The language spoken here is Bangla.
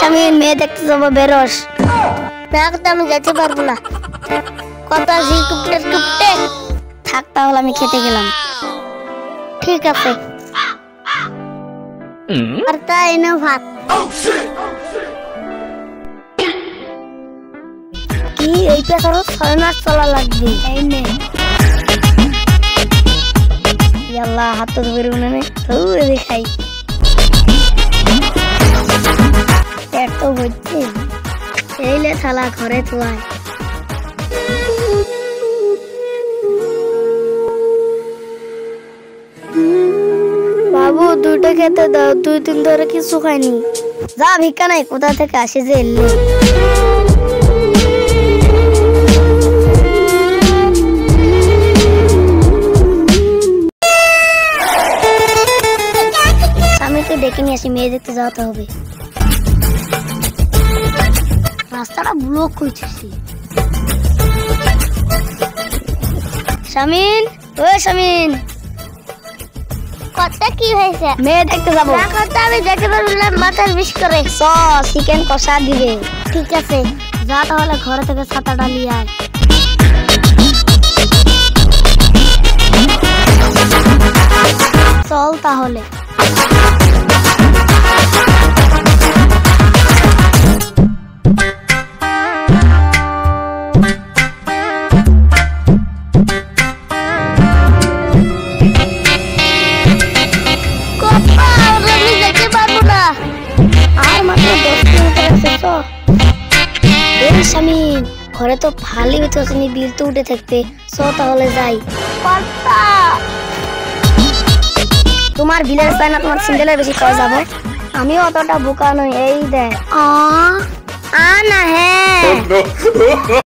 শামিন মেয়ে দেখতে যাবো বেরোস না তো আমি যেতে পারবো না কথা জি কুপটে কুপটে থাক তাহলে আমি খেতে গেলাম ঠিক আছে আর তাই না ভাত কি এইটা করো 6 মাস চলা লাগবে এই নে ইয়াল্লাহ হাত তো বেরোনে নে তো দেখাই এত হচ্ছে এইলে থালা ঘরে থুয়াই বাবু দুটো খেতে দাও 2-3 ধরে কিছু খাইনি যা ভিক্ষা নাই কোথা থেকে আসে যে এলে স্বামীকে ডেকে নিয়ে আসি মেয়ে দেখতে যাওয়াতে হবে রাস্তাটা ব্লক করতেছি শামিন ও শামিন কত কি হয়েছে মেয়ে দেখতে যাবো না কথা আমি দেখতে পারবো না মাথার বিষ করে চিকেন কষা দিবে ঠিক আছে যা তাহলে ঘরে থেকে ছাতাটা নিয়ে আয় চল তাহলে শামিন ঘরে তো ভালোই হইতে আসেনি বিল তো উঠে থাকতে তাহলে যাই তোমার বিলের চাই না তোমার সিঙ্গেলের বেশি খাওয়া যাবে আমিও অতটা বোকা নই এই দেখ না হ্যাঁ